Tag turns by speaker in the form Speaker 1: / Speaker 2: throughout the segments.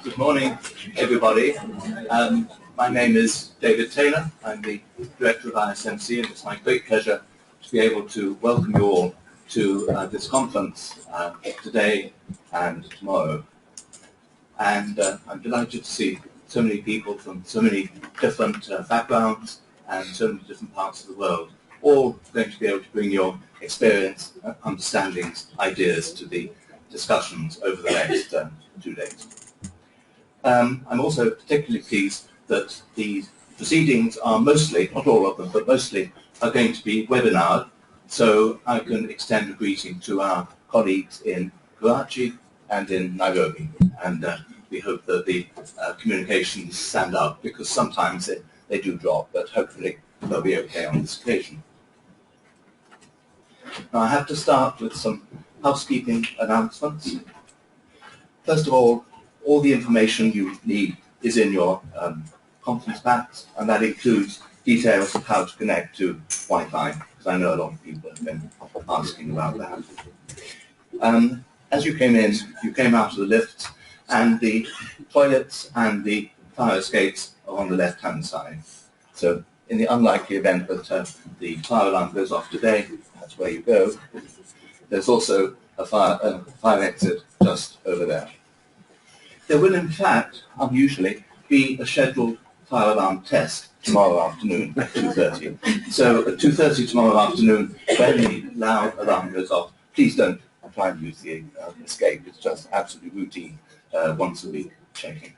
Speaker 1: Good morning, everybody. My name is David Taylor. I'm the Director of ISMC, and it's my great pleasure to be able to welcome you all to this conference today and tomorrow. And I'm delighted to see so many people from so many different backgrounds and so many different parts of the world, all going to be able to bring your experience, understandings, ideas to the discussions over the next 2 days. I'm also particularly pleased that the proceedings are mostly, not all of them, but mostly are going to be webinared, so I can extend a greeting to our colleagues in Karachi and in Nairobi, and we hope that the communications stand up, because sometimes they do drop, but hopefully they'll be okay on this occasion. Now I have to start with some housekeeping announcements. First of all the information you need is in your conference packs, and that includes details of how to connect to Wi-Fi, because I know a lot of people have been asking about that. As you came in, you came out of the lifts, and the toilets and the fire escapes are on the left-hand side. So in the unlikely event that the fire alarm goes off today, that's where you go. There's also a fire exit just over there. There will, in fact, unusually, be a scheduled fire alarm test tomorrow afternoon at 2:30. So at 2:30 tomorrow afternoon, when the loud alarm goes off, please don't try and use the escape. It's just absolutely routine, once a week checking.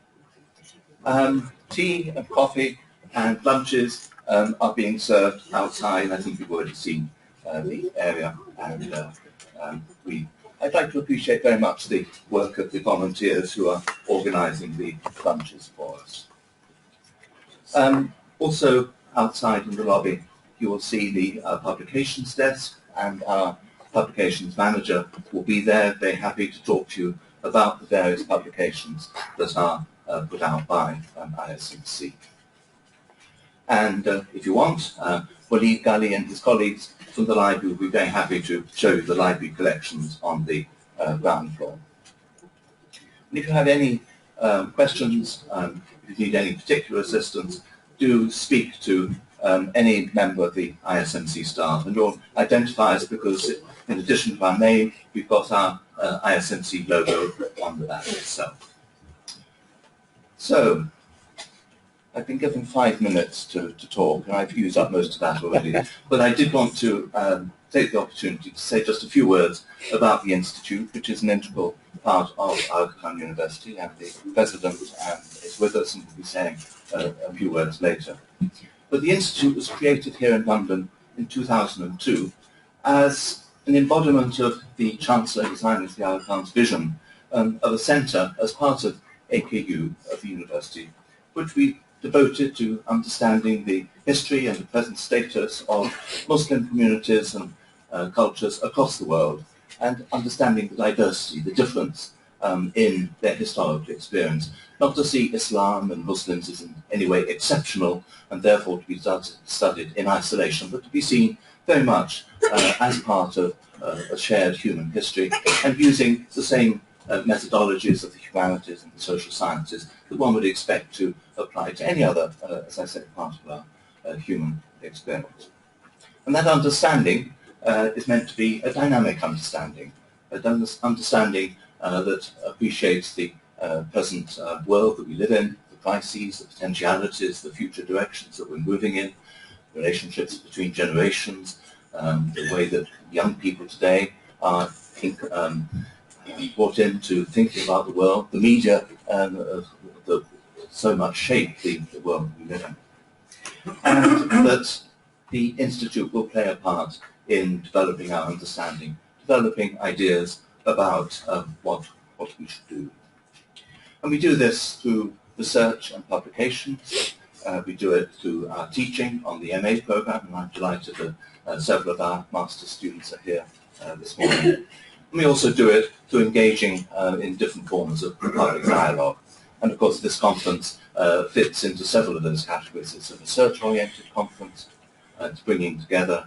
Speaker 1: Tea and coffee and lunches are being served outside. I think you've already seen the area, and I'd like to appreciate very much the work of the volunteers who are organising the lunches for us. Also outside in the lobby you will see the publications desk, and our publications manager will be there, very happy to talk to you about the various publications that are put out by ISMC. And if you want, Walid Ghali and his colleagues from the library will be very happy to show you the library collections on the ground floor. And if you have any questions, if you need any particular assistance, do speak to any member of the ISMC staff, and you'll identify us because in addition to our name, we've got our ISMC logo on the badge itself. So, I've been given 5 minutes to talk, and I've used up most of that already. But I did want to take the opportunity to say just a few words about the Institute, which is an integral part of Aga Khan University, and the President is with us and will be saying a few words later. But the Institute was created here in London in 2002 as an embodiment of the Chancellor, His Highness the Aga Khan's vision of a centre as part of AKU, of the university, which we devoted to understanding the history and the present status of Muslim communities and cultures across the world, and understanding the diversity, the difference in their historical experience. Not to see Islam and Muslims as in any way exceptional and therefore to be studied in isolation, but to be seen very much as part of a shared human history, and using the same methodologies of the humanities and the social sciences that one would expect to apply to any other, as I said, part of our human experience. And that understanding is meant to be a dynamic understanding, an understanding that appreciates the present world that we live in, the crises, the potentialities, the future directions that we're moving in, relationships between generations, the way that young people today are brought into thinking about the world, the media that so much shape the world we live in. And that the Institute will play a part in developing our understanding, developing ideas about what we should do. And we do this through research and publications. We do it through our teaching on the MA program, and I'm delighted that several of our master's students are here this morning. And we also do it through engaging in different forms of public dialogue. And of course this conference fits into several of those categories. It's a research-oriented conference. It's bringing together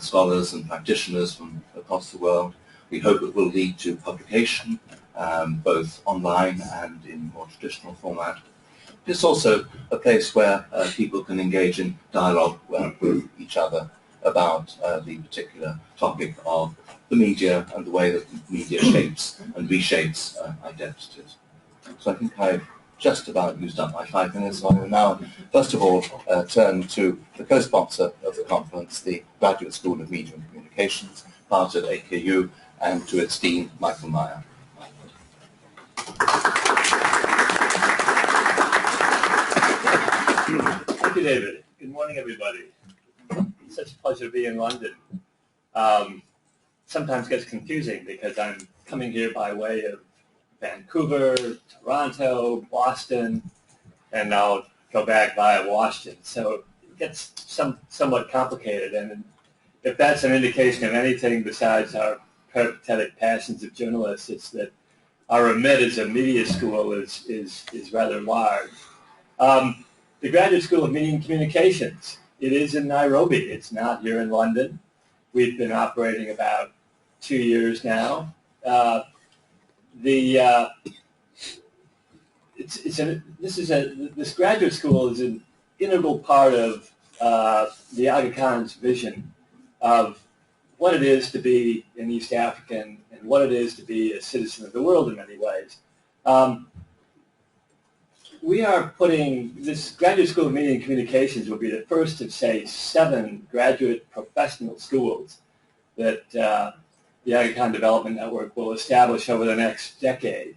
Speaker 1: scholars and practitioners from across the world. We hope it will lead to publication both online and in more traditional format. It's also a place where people can engage in dialogue with each other about the particular topic of the media and the way that the media shapes and reshapes identities. So I think I've just about used up my 5 minutes. So I will now, first of all, turn to the co-sponsor of the conference, the Graduate School of Media and Communications, part at AKU, and to its dean, Michael Meyer.
Speaker 2: Thank you, David. Good morning, everybody. It's such a pleasure to be in London. Sometimes gets confusing because I'm coming here by way of Vancouver, Toronto, Boston, and I'll go back via Washington. So it gets somewhat complicated. And if that's an indication of anything besides our peripatetic passions of journalists, it's that our remit as a media school is rather large. The Graduate School of Media and Communications, it is in Nairobi. It's not here in London. We've been operating about 2 years now. This graduate school is an integral part of the Aga Khan's vision of what it is to be an East African and what it is to be a citizen of the world in many ways. We are putting this Graduate School of Media and Communications will be the first of, say, 7 graduate professional schools that the Aga Khan Development Network will establish over the next decade.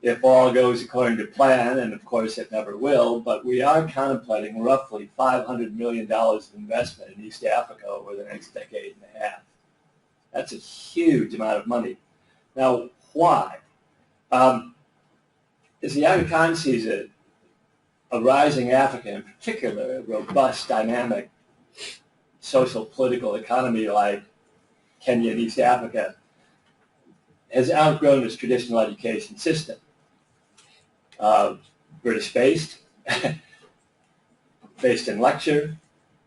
Speaker 2: If all goes according to plan, and of course it never will, but we are contemplating roughly $500 million of investment in East Africa over the next decade and a half. That's a huge amount of money. Now, why? As the Aga Khan sees it, a rising Africa, in particular, a robust, dynamic social, political economy like Kenya and East Africa, has outgrown its traditional education system. British-based, based in lecture,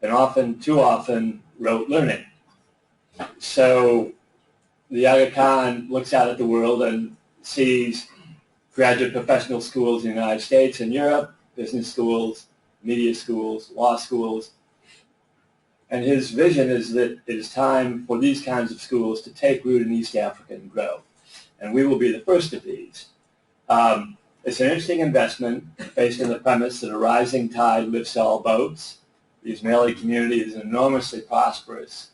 Speaker 2: and often, too often, rote learning. So the Aga Khan looks out at the world and sees graduate professional schools in the United States and Europe, business schools, media schools, law schools. And his vision is that it is time for these kinds of schools to take root in East Africa and grow. And we will be the first of these. It's an interesting investment based on the premise that a rising tide lifts all boats. The Ismaili community is an enormously prosperous,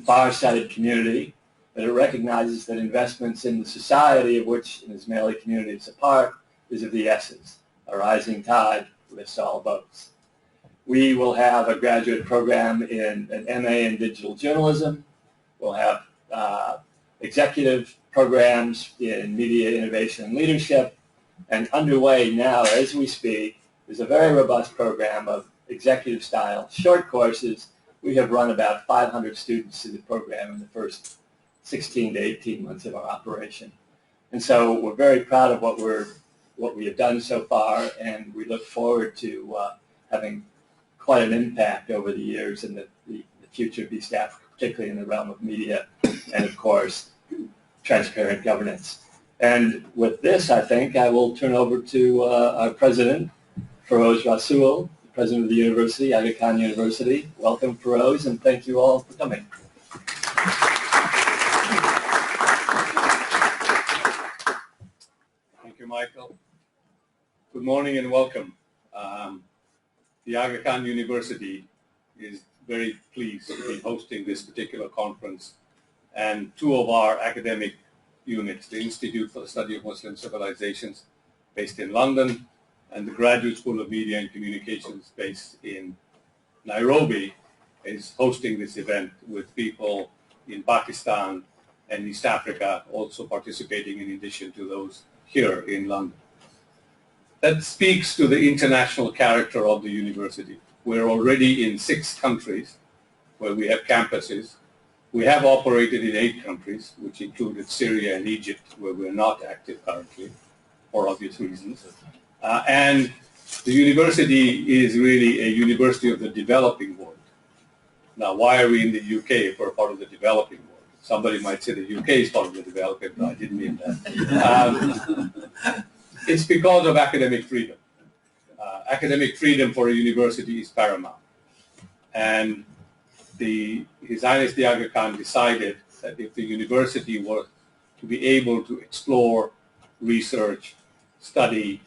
Speaker 2: far-sighted community, that it recognizes that investments in the society of which an Ismaili community is a part is of the essence. A rising tide lifts all boats. We will have a graduate program in an MA in digital journalism. We'll have executive programs in media innovation and leadership. And underway now, as we speak, is a very robust program of executive-style short courses. We have run about 500 students through the program in the first 16 to 18 months of our operation. And so we're very proud of what we have done so far, and we look forward to having quite an impact over the years in the future of East Africa, particularly in the realm of media and, of course, transparent governance. And with this, I think I will turn over to our president, Firoz Rasul, the president of the university, Aga Khan University. Welcome, Firoz, and thank you all for coming.
Speaker 3: Thank you, Michael. Good morning and welcome. The Aga Khan University is very pleased to be hosting this particular conference, and 2 of our academic units, the Institute for the Study of Muslim Civilizations based in London and the Graduate School of Media and Communications based in Nairobi, is hosting this event with people in Pakistan and East Africa also participating in addition to those here in London. That speaks to the international character of the university. We're already in 6 countries where we have campuses. We have operated in 8 countries, which included Syria and Egypt, where we're not active currently, for obvious reasons. And the university is really a university of the developing world. Now, why are we in the UK if we're part of the developing world? Somebody might say the UK is part of the developing, but I didn't mean that. It's because of academic freedom. Academic freedom for a university is paramount. And His Highness the Aga Khan decided that if the university were to be able to explore, research, study,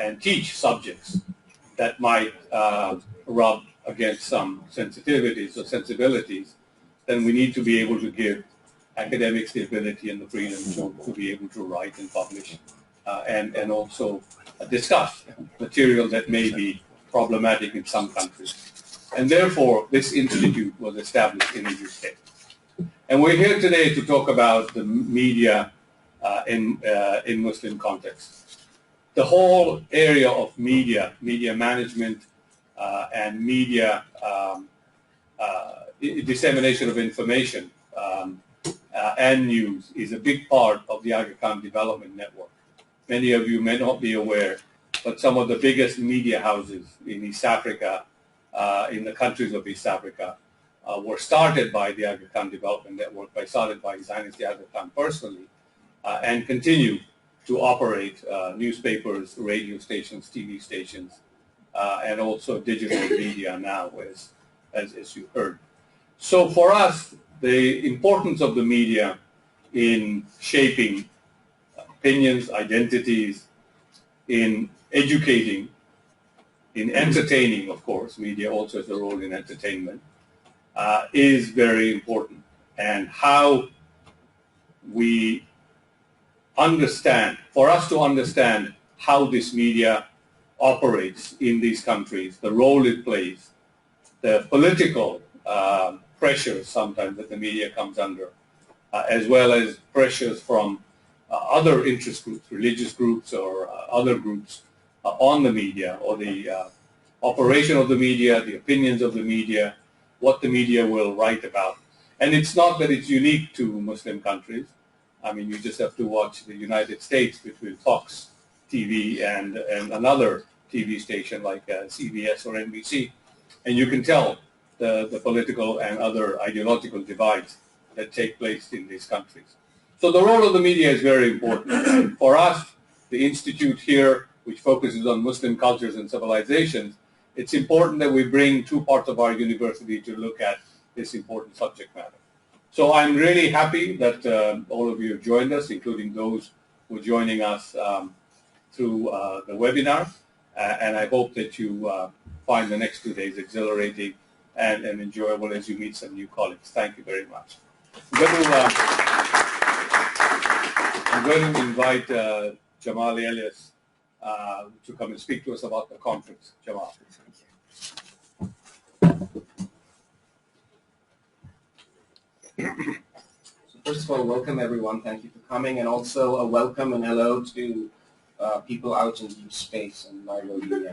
Speaker 3: and teach subjects that might rub against some sensitivities or sensibilities, then we need to be able to give academics the ability and the freedom to be able to write and publish and also discuss material that may be problematic in some countries. And therefore, this institute was established in the UK. And we're here today to talk about the media in Muslim context. The whole area of media management, and media dissemination of information and news is a big part of the Aga Khan Development Network. Many of you may not be aware, but some of the biggest media houses in East Africa, in the countries of East Africa, were started by the Aga Khan Development Network, started by His Highness the Aga Khan personally, and continue to operate newspapers, radio stations, TV stations, and also digital media now, as you heard. So for us, the importance of the media in shaping opinions, identities, in educating, in entertaining, of course, media also has a role in entertainment, is very important. And how we understand, for us to understand how this media operates in these countries, the role it plays, the political pressures sometimes that the media comes under, as well as pressures from other interest groups, religious groups or other groups on the media, or the operation of the media, the opinions of the media, what the media will write about. And it's not that it's unique to Muslim countries. I mean, you just have to watch the United States between Fox TV and another TV station like CBS or NBC, and you can tell the political and other ideological divides that take place in these countries. So the role of the media is very important. For us, the institute here, which focuses on Muslim cultures and civilizations, it's important that we bring two parts of our university to look at this important subject matter. So I'm really happy that all of you have joined us, including those who are joining us through the webinar. And I hope that you find the next 2 days exhilarating and enjoyable as you meet some new colleagues. Thank you very much. I'm going to invite Jamal Elias to come and speak to us about the conference. Jamal.
Speaker 4: So first of all, welcome everyone. Thank you for coming, and also a welcome and hello to people out in deep space in Nairobi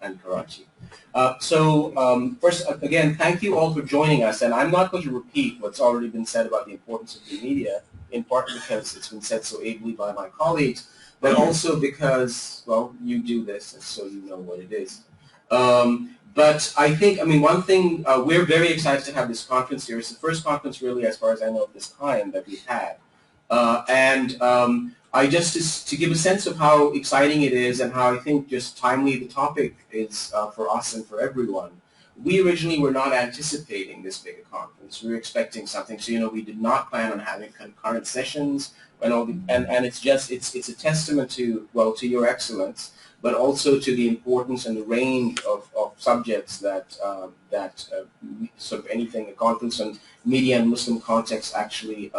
Speaker 4: and Karachi. First, again, thank you all for joining us. And I'm not going to repeat what's already been said about the importance of the media, in part because it's been said so ably by my colleagues, but also because, well, you do this, and so you know what it is. But I think, one thing, we're very excited to have this conference here. It's the first conference, really, as far as I know, of this kind that we've had. I just to give a sense of how exciting it is and how I think just timely the topic is for us and for everyone. We originally were not anticipating this big a conference. We were expecting something. So, we did not plan on having concurrent sessions and all and it's a testament to, well, to your excellence, but also to the importance and the range of subjects that sort of anything, a conference on media and Muslim context actually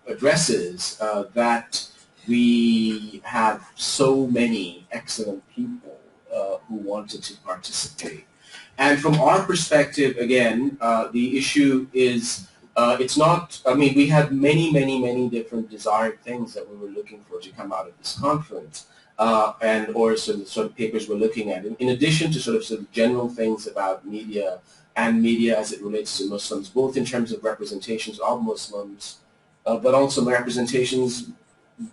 Speaker 4: addresses, that we have so many excellent people who wanted to participate. And from our perspective, again, the issue is, it's not, we had many different desired things that we were looking for to come out of this conference, or sort of papers we're looking at. In addition to sort of general things about media and media as it relates to Muslims, both in terms of representations of Muslims, but also representations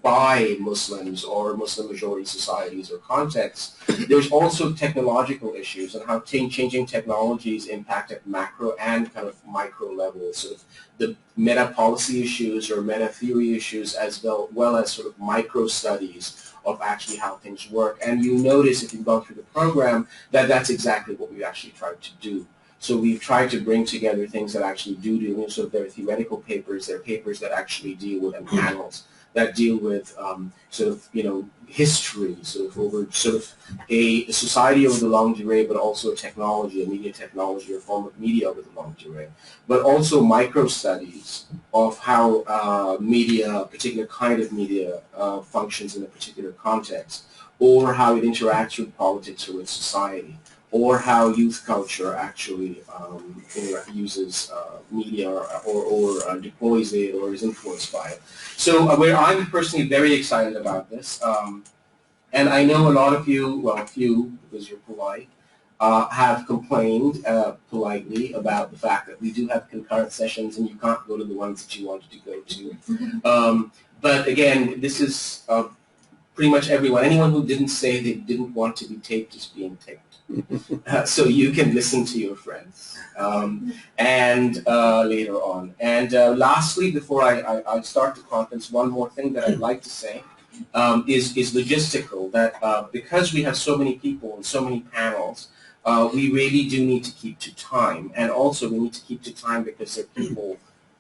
Speaker 4: by Muslims or Muslim majority societies or contexts, there's also technological issues and how changing technologies impact at macro and kind of micro levels, sort of the meta policy issues or meta theory issues, as well as sort of micro studies of actually how things work. And you notice if you've gone through the program that that's exactly what we've actually tried to do. So we've tried to bring together things that actually do so there are theoretical papers, there are papers that actually deal with, and panels that deal with sort of, history, sort of over sort of a society over the long durée, but also a technology, a media technology, or form of media over the long durée. But also micro studies of how media, a particular kind of media, functions in a particular context, or how it interacts with politics or with society, or how youth culture actually uses media or deploys it or is influenced by it. So where I'm personally very excited about this, and I know a lot of you, well, a few, because you're polite, have complained politely about the fact that we do have concurrent sessions and you can't go to the ones that you wanted to go to. But again, this is pretty much everyone. Anyone who didn't say they didn't want to be taped is being taped. So you can listen to your friends and later on. And lastly, before I start the conference, one more thing that I'd like to say is logistical, that because we have so many people and so many panels, we really do need to keep to time. And also we need to keep to time because there are people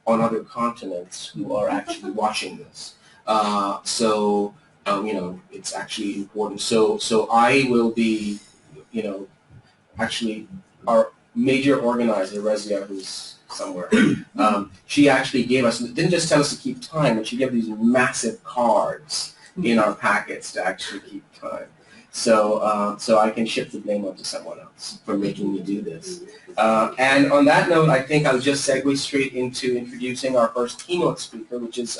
Speaker 4: on other continents who are actually watching this. So it's actually important. So I will be, actually our major organizer, Razia, who's somewhere, she actually gave us, didn't just tell us to keep time, but she gave these massive cards in our packets to actually keep time. So so I can shift the blame onto someone else for making me do this. And on that note, I think I'll just segue straight into introducing our first keynote speaker, which is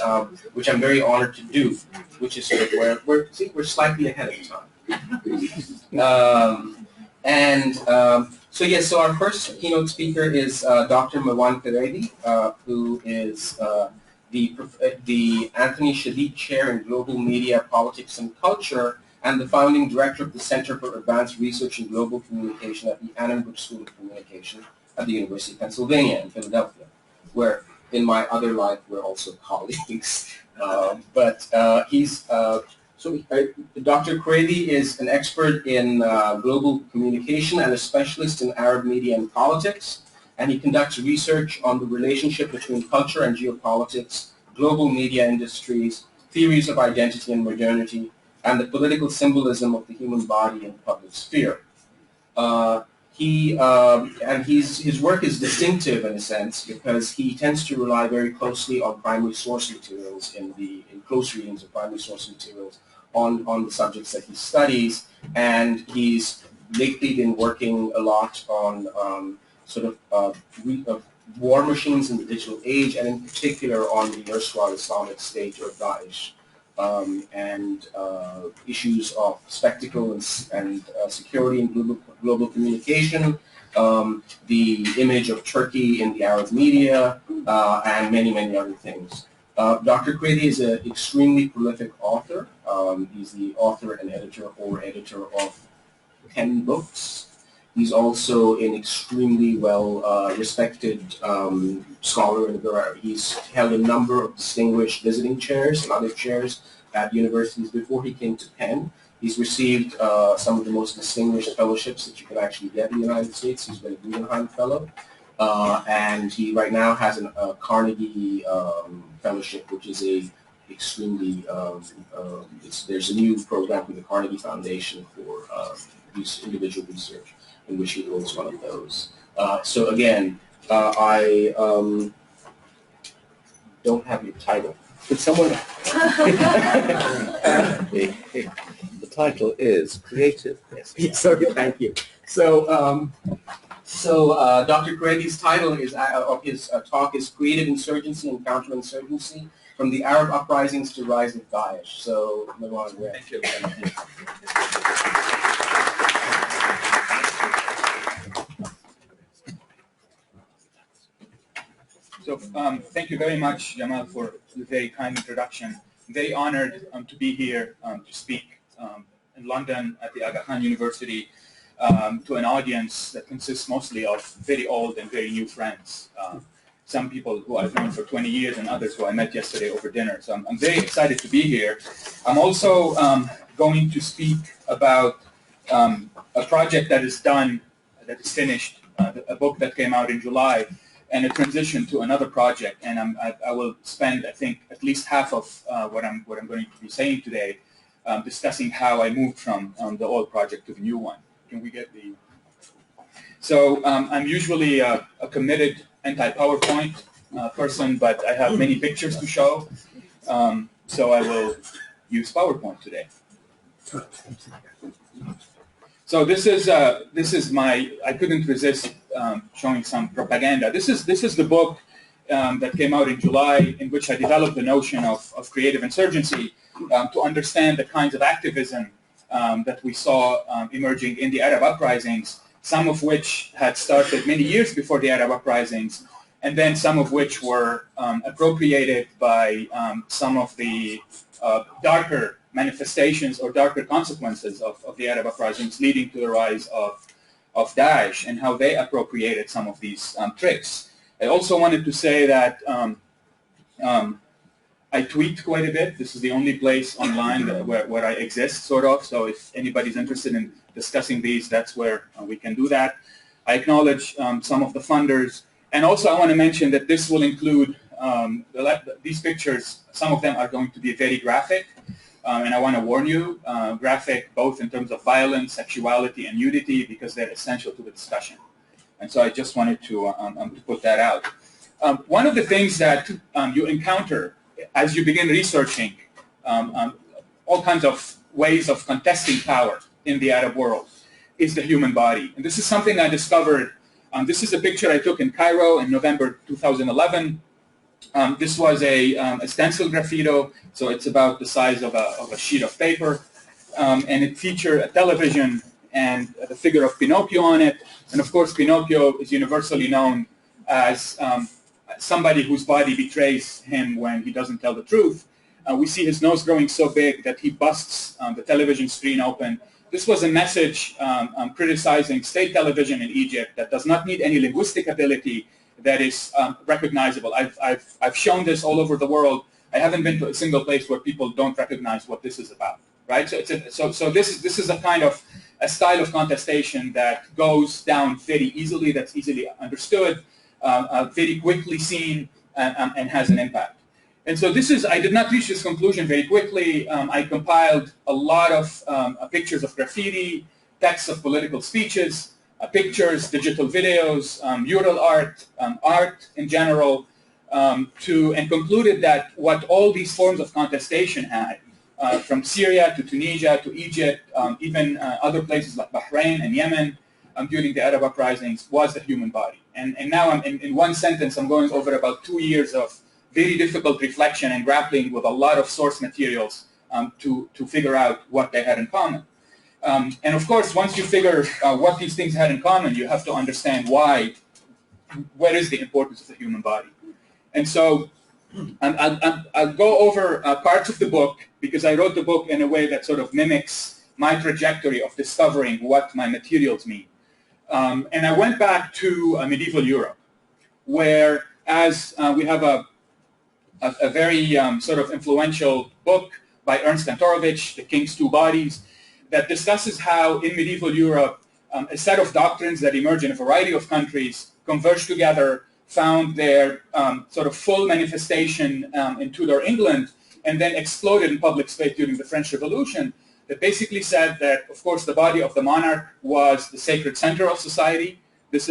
Speaker 4: which I'm very honored to do, which is sort of where we're slightly ahead of time. So yes, so our first keynote speaker is Dr. Marwan Kraidy, who is the Anthony Shadid Chair in Global Media, Politics and Culture, and the founding director of the Center for Advanced Research in Global Communication at the Annenberg School of Communication at the University of Pennsylvania in Philadelphia, where in my other life we're also colleagues. Dr. Kraidy is an expert in global communication and a specialist in Arab media and politics, and he conducts research on the relationship between culture and geopolitics, global media industries, theories of identity and modernity, and the political symbolism of the human body in the public sphere. His work is distinctive in a sense because he tends to rely very closely on primary source materials in close readings of primary source materials on the subjects that he studies, and he's lately been working a lot on war machines in the digital age, and in particular on the erstwhile Islamic State or Daesh. And issues of spectacle and security in global communication, the image of Turkey in the Arab media, and many, many other things. Dr. Kraidy is an extremely prolific author. He's the author and editor of 10 books. He's also an extremely well-respected scholar. He's held a number of distinguished visiting chairs and other chairs at universities before he came to Penn. He's received some of the most distinguished fellowships that you can actually get in the United States. He's been a Guggenheim Fellow. And he right now has a Carnegie Fellowship, which is extremely, there's a new program from the Carnegie Foundation for individual research, in which he holds one of those. So again, I don't have your title. Could someone?
Speaker 1: The title is Creative.
Speaker 4: Yes, sorry, thank you. So, Dr. Kraidy's title of his talk is Creative Insurgency and Counter-Insurgency, from the Arab Uprisings to Rise of Daesh. So, Marwan, thank you.
Speaker 5: So thank you very much, Jamal, for the very kind introduction. very honored to be here to speak in London at the Aga Khan University to an audience that consists mostly of very old and very new friends. Some people who I've known for 20 years and others who I met yesterday over dinner. So I'm very excited to be here. I'm also going to speak about a project that is done, that is finished, a book that came out in July, and a transition to another project. And I will spend, I think, at least half of what I'm going to be saying today discussing how I moved from the old project to the new one. Can we get the... So I'm usually a committed anti-PowerPoint person, but I have many pictures to show, so I will use PowerPoint today. So this is my, I couldn't resist showing some propaganda. This is the book that came out in July, in which I developed the notion of creative insurgency to understand the kinds of activism that we saw emerging in the Arab uprisings, some of which had started many years before the Arab uprisings, and then some of which were appropriated by some of the darker manifestations or darker consequences of the Arab uprisings, leading to the rise of Daesh and how they appropriated some of these tricks. I also wanted to say that I tweet quite a bit. This is the only place online where I exist, sort of. So if anybody's interested in discussing these, that's where we can do that. I acknowledge some of the funders. And also I want to mention that this will include these pictures. Some of them are going to be very graphic. And I want to warn you, graphic both in terms of violence, sexuality, and nudity, because they're essential to the discussion. And so I just wanted to put that out. One of the things that you encounter as you begin researching all kinds of ways of contesting power in the Arab world is the human body. And this is something I discovered. This is a picture I took in Cairo in November 2011. This was a stencil graffito, so it's about the size of a sheet of paper. And it featured a television and the figure of Pinocchio on it. And of course, Pinocchio is universally known as somebody whose body betrays him when he doesn't tell the truth. We see his nose growing so big that he busts the television screen open. This was a message criticizing state television in Egypt that does not need any linguistic ability, that is recognizable. I've shown this all over the world. I haven't been to a single place where people don't recognize what this is about, right? So this is a kind of a style of contestation that goes down very easily, that's easily understood, very quickly seen, and has an impact. And so I did not reach this conclusion very quickly. I compiled a lot of pictures of graffiti, texts of political speeches, pictures, digital videos, mural art, art in general, and concluded that what all these forms of contestation had, from Syria to Tunisia to Egypt, even other places like Bahrain and Yemen during the Arab uprisings, was the human body. And now in one sentence, I'm going over about 2 years of very difficult reflection and grappling with a lot of source materials to figure out what they had in common. And of course, once you figure what these things had in common, you have to understand what is the importance of the human body. And so I'll go over parts of the book, because I wrote the book in a way that sort of mimics my trajectory of discovering what my materials mean. And I went back to medieval Europe, where as we have a very sort of influential book by Ernst Kantorowicz, The King's Two Bodies, that discusses how in medieval Europe a set of doctrines that emerge in a variety of countries converged together, found their sort of full manifestation in Tudor England, and then exploded in public space during the French Revolution, that basically said that, of course, the body of the monarch was the sacred center of society.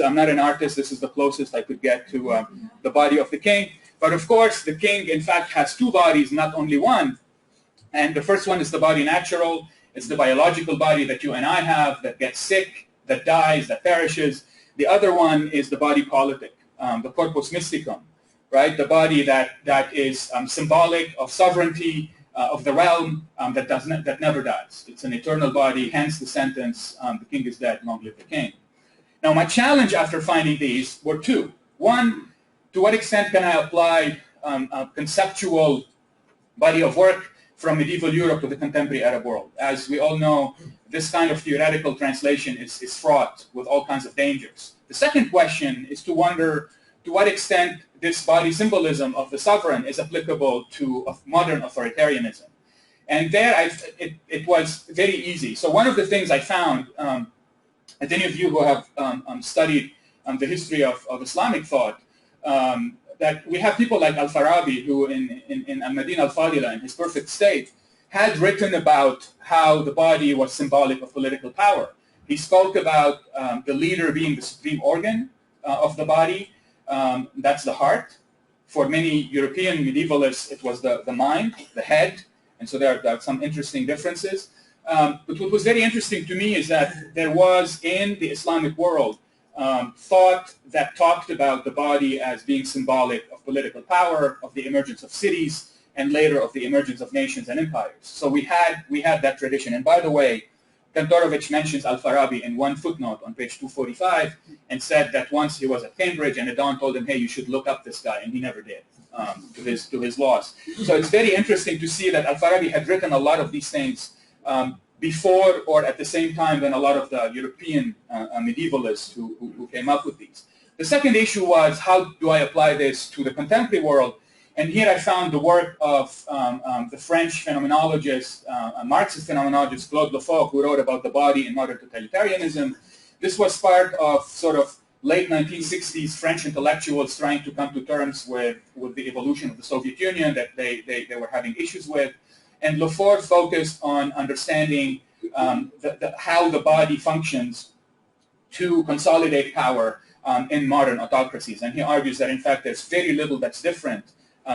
Speaker 5: I'm not an artist. This is the closest I could get to the body of the king. But of course, the king, in fact, has two bodies, not only one. And the first one is the body natural. It's the biological body that you and I have that gets sick, that dies, that perishes. The other one is the body politic, the corpus mysticum, right? The body that is symbolic of sovereignty, of the realm, that never dies. It's an eternal body, hence the sentence, the king is dead, long live the king. Now, my challenge after finding these were two. One, to what extent can I apply conceptual body of work from medieval Europe to the contemporary Arab world. As we all know, this kind of theoretical translation is fraught with all kinds of dangers. The second question is to wonder to what extent this body symbolism of the sovereign is applicable to modern authoritarianism. And there it was very easy. So one of the things I found, and any of you who have studied the history of Islamic thought, that we have people like Al-Farabi who in Al-Madinah Al-Fadila, in his perfect state, had written about how the body was symbolic of political power. He spoke about the leader being the supreme organ of the body. That's the heart. For many European medievalists, it was the mind, the head, and so there are some interesting differences. But what was very interesting to me is that there was in the Islamic world thought that talked about the body as being symbolic of political power, of the emergence of cities, and later of the emergence of nations and empires. So we had that tradition. And by the way, Kantorovich mentions Al-Farabi in one footnote on page 245 and said that once he was at Cambridge and a Don told him, hey, you should look up this guy, and he never did, to his loss. So it's very interesting to see that Al-Farabi had written a lot of these things before or at the same time than a lot of the European medievalists who came up with these. The second issue was, how do I apply this to the contemporary world? And here I found the work of the French phenomenologist, Marxist phenomenologist Claude Lefort, who wrote about the body in modern totalitarianism. This was part of sort of late 1960s French intellectuals trying to come to terms with the evolution of the Soviet Union that they were having issues with. And Lefort focused on understanding how the body functions to consolidate power in modern autocracies. And he argues that, in fact, there's very little that's different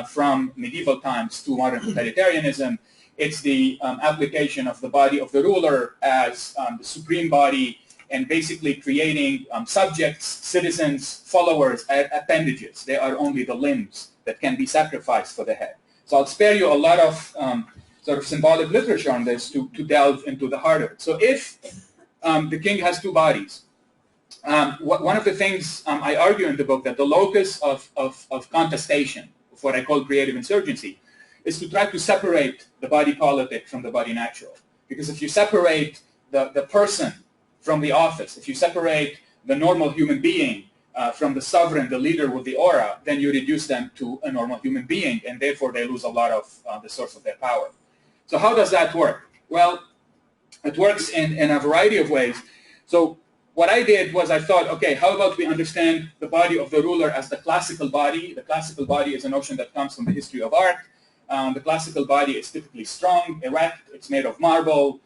Speaker 5: from medieval times to modern totalitarianism. It's the application of the body of the ruler as the supreme body and basically creating subjects, citizens, followers, appendages. They are only the limbs that can be sacrificed for the head. So I'll spare you a lot of sort of symbolic literature on this to delve into the heart of it. So if the king has two bodies, one of the things I argue in the book that the locus of contestation, of what I call creative insurgency, is to try to separate the body politic from the body natural. Because if you separate the person from the office, if you separate the normal human being from the sovereign, the leader with the aura, then you reduce them to a normal human being, and therefore they lose a lot of the source of their power. So how does that work? Well, it works in a variety of ways. So what I did was I thought, okay, how about we understand the body of the ruler as the classical body? The classical body is a notion that comes from the history of art. The classical body is typically strong, erect, it's made of marble,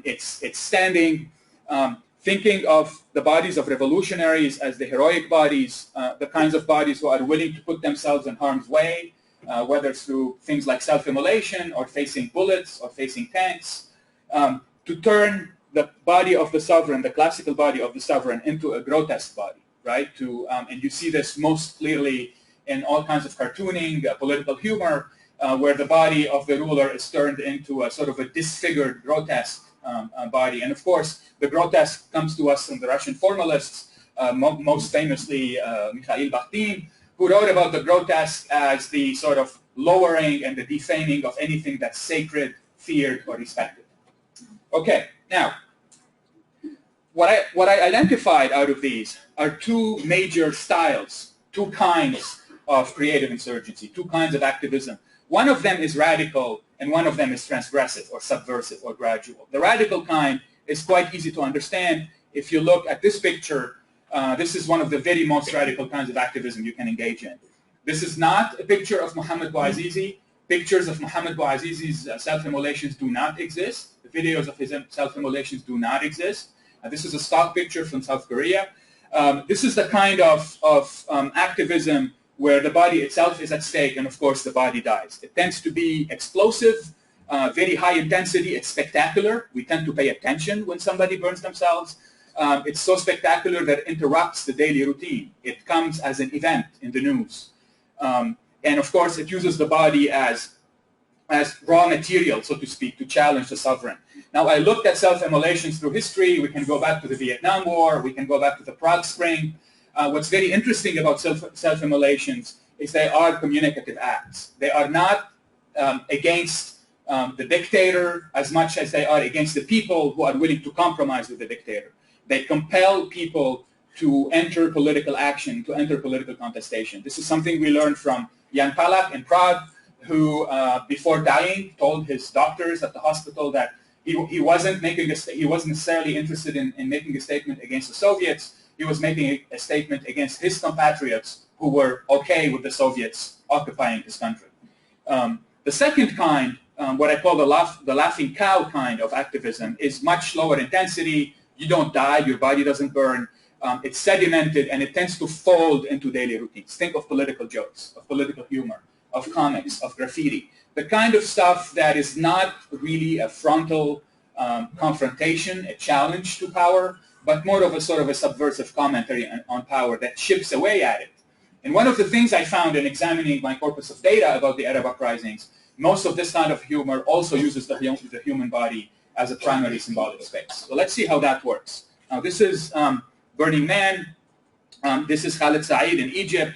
Speaker 5: it's standing. Thinking of the bodies of revolutionaries as the heroic bodies, the kinds of bodies who are willing to put themselves in harm's way, whether through things like self-immolation or facing bullets or facing tanks, to turn the body of the sovereign, the classical body of the sovereign, into a grotesque body, right? And you see this most clearly in all kinds of cartooning, political humor, where the body of the ruler is turned into a sort of a disfigured, grotesque body. And of course, the grotesque comes to us from the Russian formalists, most famously Mikhail Bakhtin, who wrote about the grotesque as the sort of lowering and the defaming of anything that's sacred, feared, or respected. Okay, now, what I identified out of these are two major styles, two kinds of creative insurgency, two kinds of activism. One of them is radical, and one of them is transgressive or subversive or gradual. The radical kind is quite easy to understand. If you look at this picture, this is one of the very most radical kinds of activism you can engage in. This is not a picture of Mohammed Bouazizi. Pictures of Mohammed Bouazizi's self-immolations do not exist. The videos of his self-immolations do not exist. This is a stock picture from South Korea. This is the kind of activism where the body itself is at stake, and of course the body dies. It tends to be explosive, very high intensity. It's spectacular. We tend to pay attention when somebody burns themselves. It's so spectacular that it interrupts the daily routine. It comes as an event in the news. And of course, it uses the body as raw material, so to speak, to challenge the sovereign. Now, I looked at self-immolations through history. We can go back to the Vietnam War. We can go back to the Prague Spring. What's very interesting about self-immolations is they are communicative acts. They are not against the dictator as much as they are against the people who are willing to compromise with the dictator. They compel people to enter political action, to enter political contestation. This is something we learned from Jan Palach in Prague, who before dying told his doctors at the hospital that he wasn't necessarily interested in making a statement against the Soviets. He was making a statement against his compatriots who were okay with the Soviets occupying his country. The second kind, what I call the laughing cow kind of activism, is much lower intensity. You don't die, your body doesn't burn. It's sedimented, and it tends to fold into daily routines. Think of political jokes, of political humor, of comics, of graffiti. The kind of stuff that is not really a frontal confrontation, a challenge to power, but more of a sort of a subversive commentary on power that chips away at it. And one of the things I found in examining my corpus of data about the Arab uprisings, most of this kind of humor also uses the human body as a primary symbolic space. So let's see how that works. Now this is Burning Man. This is Khaled Said in Egypt.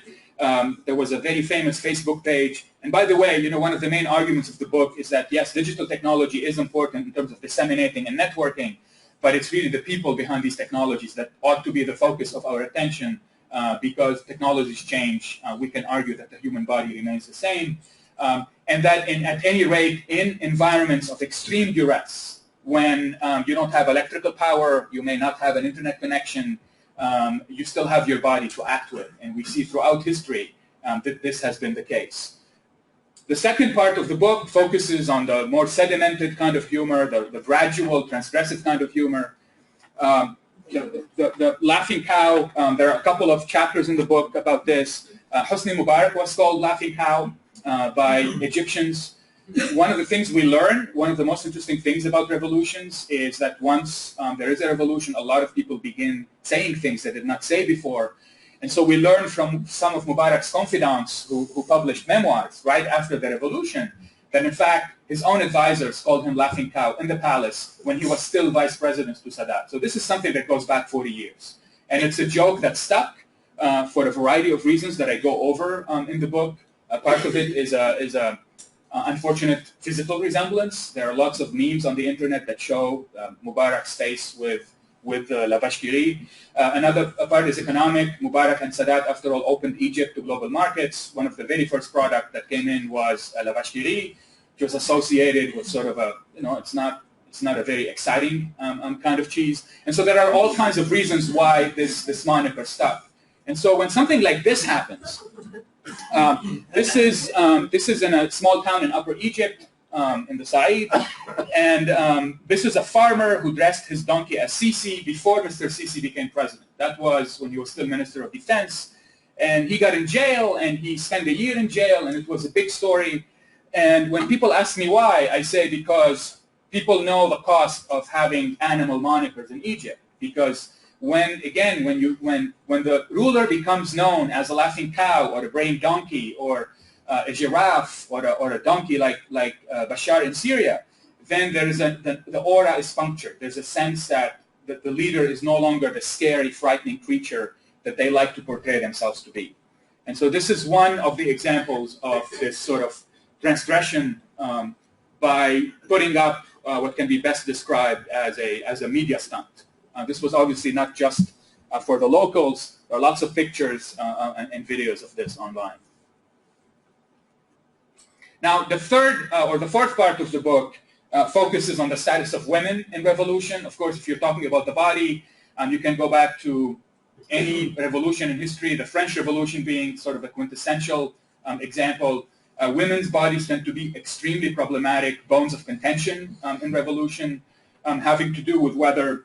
Speaker 5: There was a very famous Facebook page. And by the way, one of the main arguments of the book is that, yes, digital technology is important in terms of disseminating and networking, but it's really the people behind these technologies that ought to be the focus of our attention because technologies change. We can argue that the human body remains the same. And that at any rate, in environments of extreme duress, when you don't have electrical power, you may not have an internet connection, you still have your body to act with. And we see throughout history that this has been the case. The second part of the book focuses on the more sedimented kind of humor, the gradual, transgressive kind of humor. The laughing cow, there are a couple of chapters in the book about this. Hosni Mubarak was called laughing cow by Egyptians. One of the things we learn, one of the most interesting things about revolutions is that once there is a revolution, a lot of people begin saying things they did not say before. And so we learn from some of Mubarak's confidants who published memoirs right after the revolution that in fact his own advisors called him laughing cow in the palace when he was still vice president to Sadat. So this is something that goes back 40 years. And it's a joke that stuck for a variety of reasons that I go over in the book. Part of it is a unfortunate physical resemblance. There are lots of memes on the internet that show Mubarak's face with la Bashkiri. Another part is economic. Mubarak and Sadat, after all, opened Egypt to global markets. One of the very first products that came in was la Bashkiri, which was associated with sort of a, it's not a very exciting kind of cheese. And so there are all kinds of reasons why this moniker stuck. And so when something like this happens, this is in a small town in Upper Egypt, in the Said, and this is a farmer who dressed his donkey as Sisi before Mr. Sisi became president. That was when he was still Minister of Defense, and he got in jail, and he spent a year in jail, and it was a big story. And when people ask me why, I say because people know the cost of having animal monikers in Egypt, because when the ruler becomes known as a laughing cow or a braying donkey or a giraffe or a donkey like Bashar in Syria, then there is the aura is punctured. There's a sense that the leader is no longer the scary, frightening creature that they like to portray themselves to be. And so this is one of the examples of this sort of transgression by putting up what can be best described as a media stunt. This was obviously not just for the locals. There are lots of pictures and videos of this online. Now, the third or the fourth part of the book focuses on the status of women in revolution. Of course, if you're talking about the body, you can go back to any revolution in history, the French Revolution being sort of a quintessential example. Women's bodies tend to be extremely problematic, bones of contention in revolution, having to do with whether,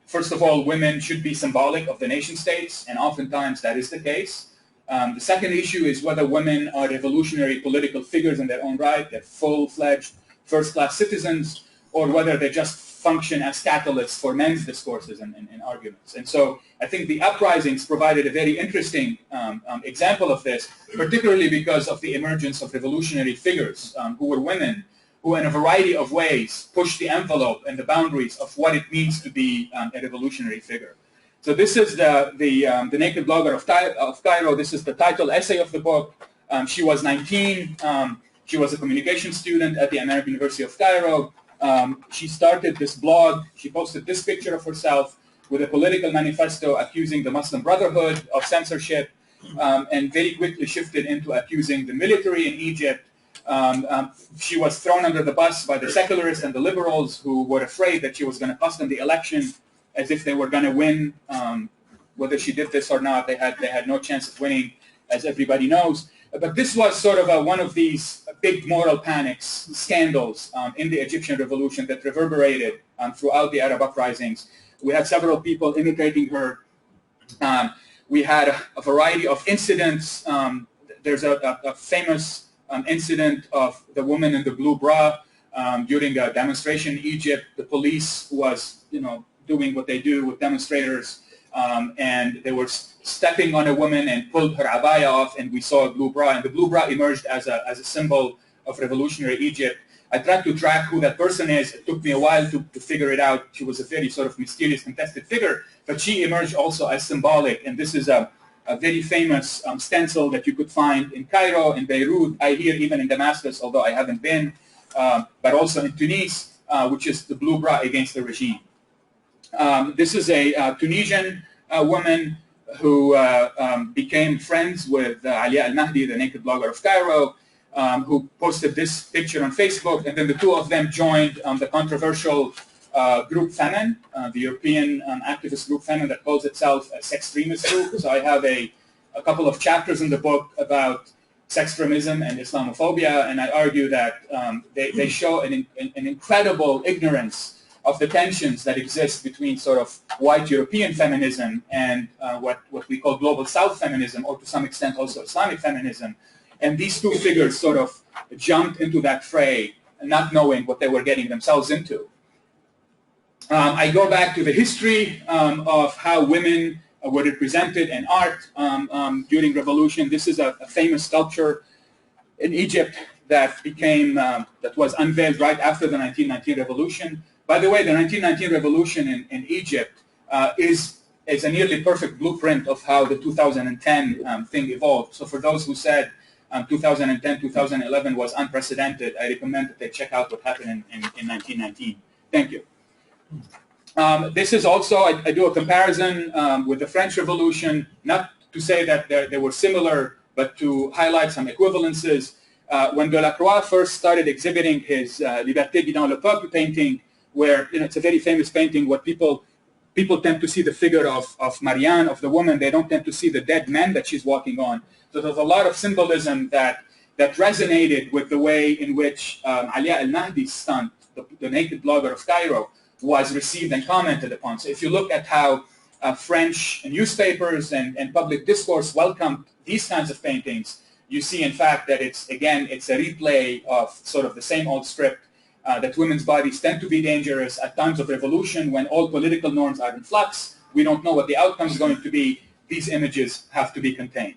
Speaker 5: first of all, women should be symbolic of the nation states, and oftentimes that is the case. The second issue is whether women are revolutionary political figures in their own right, they're full-fledged first-class citizens, or whether they just function as catalysts for men's discourses and arguments. And so I think the uprisings provided a very interesting example of this, particularly because of the emergence of revolutionary figures who were women, who in a variety of ways pushed the envelope and the boundaries of what it means to be a revolutionary figure. So this is the naked blogger of Cairo. This is the title essay of the book. She was 19. She was a communication student at the American University of Cairo. She started this blog. She posted this picture of herself with a political manifesto accusing the Muslim Brotherhood of censorship, and very quickly shifted into accusing the military in Egypt. She was thrown under the bus by the secularists and the liberals who were afraid that she was going to cost them the election, as if they were going to win. Whether she did this or not, they had no chance of winning, as everybody knows. But this was sort of one of these big moral panics, scandals in the Egyptian revolution that reverberated throughout the Arab uprisings. We had several people imitating her. We had a variety of incidents. There's a famous incident of the woman in the blue bra during a demonstration in Egypt. The police was, doing what they do with demonstrators, and they were stepping on a woman and pulled her abaya off, and we saw a blue bra, and the blue bra emerged as a symbol of revolutionary Egypt. I tried to track who that person is. It took me a while to figure it out. She was a very sort of mysterious, contested figure, but she emerged also as symbolic, and this is a very famous stencil that you could find in Cairo, in Beirut, I hear even in Damascus, although I haven't been, but also in Tunis, which is the blue bra against the regime. This is a Tunisian woman who became friends with Alia al-Mahdi, the naked blogger of Cairo, who posted this picture on Facebook, and then the two of them joined the controversial group Femen, the European activist group Femen that calls itself a sextremist group. So I have a couple of chapters in the book about sextremism and Islamophobia, and I argue that they show an incredible ignorance of the tensions that exist between sort of white European feminism and what we call global South feminism, or to some extent also Islamic feminism. And these two figures sort of jumped into that fray, not knowing what they were getting themselves into. I go back to the history of how women were represented in art during revolution. This is a famous sculpture in Egypt that was unveiled right after the 1919 revolution. By the way, the 1919 revolution in Egypt is a nearly perfect blueprint of how the 2010 thing evolved. So for those who said 2010, 2011 was unprecedented, I recommend that they check out what happened in 1919. Thank you. This is also, I do a comparison with the French Revolution, not to say that they were similar, but to highlight some equivalences. When Delacroix first started exhibiting his Liberté guidant le peuple painting, where it's a very famous painting, what people tend to see the figure of Marianne, of the woman, they don't tend to see the dead man that she's walking on. So there's a lot of symbolism that resonated with the way in which Alia al-Mahdi's stunt, the naked blogger of Cairo, was received and commented upon. So if you look at how French newspapers and public discourse welcomed these kinds of paintings, you see in fact that it's a replay of sort of the same old script, that women's bodies tend to be dangerous at times of revolution when all political norms are in flux. We don't know what the outcome is going to be. These images have to be contained.